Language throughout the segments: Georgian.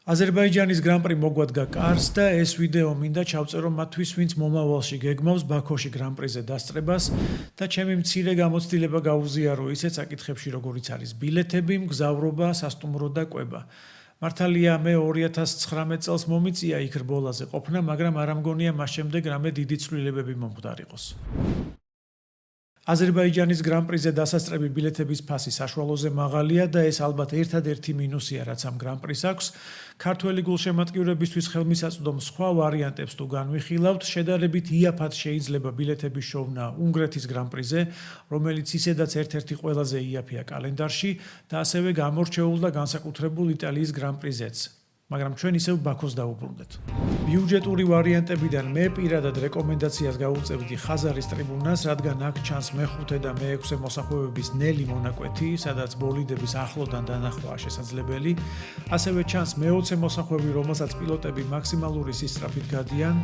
აზერბაიჯანის გრან-პრი მოგვადგა კარს და ეს ვიდეო მინდა ჩავწერო მათთვის, ვინც მომავალში გეგმავს ბაქოში გრან-პრიზე დასწრებას და ჩემი მცირე გამოცდილება გაუზიარო ისეთ საკითხებში, როგორიც არის ბილეთები, მგზავრობა, სასტუმრო და კვება. მართალია მე 2019 წელს მომიწია იქ რბოლაზე ყოფნა, მაგრამ არ ამგონია მას შემდეგ რამე დიდი ცვლილებები მომხდარიყოს. აზერბაიჯანის გრან-პრიზე დასასწრები ბილეთების ფასი საშუალოზე მაღალია და ეს ალბათ ერთადერთი მინუსია, რაც ამ გრან-პრის აქვს. ქართველი გულშემატკივრებისთვის ხელმისაწვდომ სხვა ვარიანტებს თუ განვიხილავთ, შედარებით იაფად შეიძლება ბილეთების შოვნა უნგრეთის გრან-პრიზე, რომელიც ისედაც ერთ-ერთი ყველაზე იაფია კალენდარში და ასევე გამორჩეულ და განსაკუთრებულ იტალიის გრან-პრიზეც. მაგრამ ჩვენ ისევ ბაქოს დავუბრუნდეთ. ბიუჯეტური ვარიანტებიდან მე პირადად რეკომენდაციას გავუწევდი ხაზარის ტრიბუნას, რადგან აქ ჩანს მე-5 და მე-6 მოსახვევების ნელი მონაკვეთი, სადაც ბოლიდების ახლოდან დანახვაა შესაძლებელი. ასევე ჩანს მე-20 მოსახვევი, რომელსაც პილოტები მაქსიმალური სისწრაფით გადიან.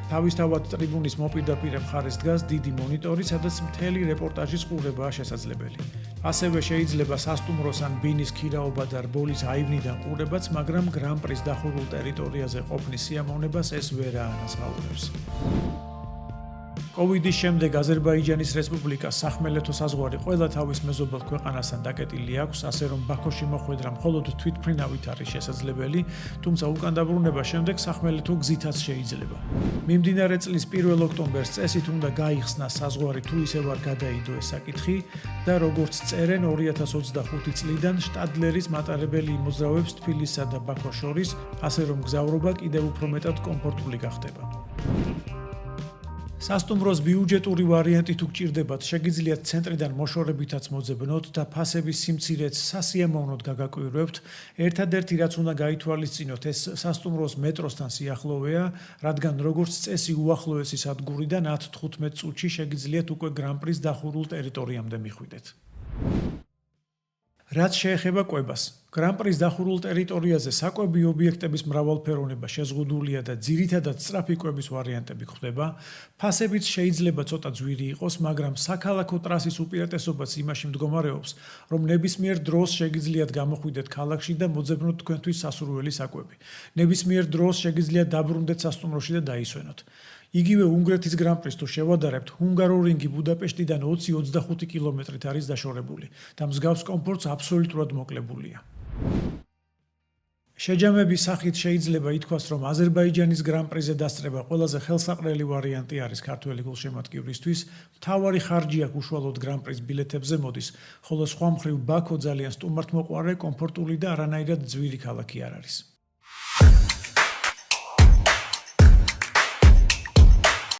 თავისთავად ტრიბუნის მოპირდაპირე მხარეს დგას დიდი მონიტორი, სადაც მთელი რეპორტაჟის ყურებაა შესაძლებელი. ასევე შეიძლება სასტუმროს ან ბინის ქირაობა და რბოლის აივნიდან ყურებაც, მაგრამ გრან-პრის დახურულ ტერიტორიაზე ყოფნის სიამოვნებას ეს ვერ აანაზღაურებს. კოვიდის შემდეგ აზერბაიჯანის რესპუბლიკას სახმელეთო საზღვარი ყველა თავის მეზობელ ქვეყანასთან დაკეტილი აქვს, ასე რომ ბაქოში მოხვედრა მხოლოდ თვითმფრინავით არის შესაძლებელი, თუმცა უკან დაბრუნება შემდეგ სახმელეთო გზითაც შეიძლება. მიმდინარე წლის 1 ოქტომბერს წესით უნდა გაიხსნა საზღვარი თუ ისევ არ გადაიდო ეს საკითხი და როგორც წერენ 2025 წლიდან შტადლერის მატარებელი იმოძრავებს თბილისსა და ბაქოს შორის, ასე რომ გზავრობა კიდევ უფრო მეტად კომფორტული გახდება. სასტუმროს ბიუჯეტური ვარიანტი თუ გჭირდებათ, შეგიძლიათ ცენტრიდან მოშორებითაც მოძებნოთ და ფასების სიმცირეც სასიამოვნოდ გაგაკვირვებთ. ერთადერთი რაც უნდა გაითვალისწინოთ, ეს სასტუმროს მეტროსთან სიახლოვეა, რადგან როგორც წესი უახლოესი სადგურიდან 10-15 წუთში შეგიძლიათ უკვე გრან-პრის დახურულ ტერიტორიამდე მიხვიდეთ. რაც შეეხება კვებას, გრან-პრის დახურულ ტერიტორიაზე საკვები ობიექტების მრავალფეროვნება შეზღუდულია და ძირითადად სწრაფი კვების ვარიანტები გვხვდება. ფასებიც შეიძლება ცოტა ძვირი იყოს, მაგრამ საქალაქო ტრასის უპირატესობაც იმაში მდგომარეობს, რომ ნებისმიერ დროს შეგიძლიათ გამოხვიდეთ ქალაქში და მოძებნოთ თქვენთვის სასურველი საკვები. ნებისმიერ დროს შეგიძლიათ დაბრუნდეთ სასტუმროში და დაისვენოთ. იგივე უნგრეთის გრან-პრის თუ შევადარებთ, ჰუნგარორინგი ბუდაპეშტიდან 20-25 კილომეტრით არის დაშორებული და მსგავს კომფორტს აბსოლუტურად მოკლებულია. შეჯამების სახით შეიძლება ითქვას, რომ აზერბაიჯანის გრან-პრიზე დასწრება ყველაზე ხელსაყრელი ვარიანტი არის ქართველი გულშემატკივრისთვის. მთავარი ხარჯი აქ უშუალოდ გრან-პრის ბილეთებზე მოდის, ხოლო სხვა მხრივ ბაქო ძალიან სტუმართმოყვარე, კომფორტული და არანაირად ძვირი ქალაქი არ არის.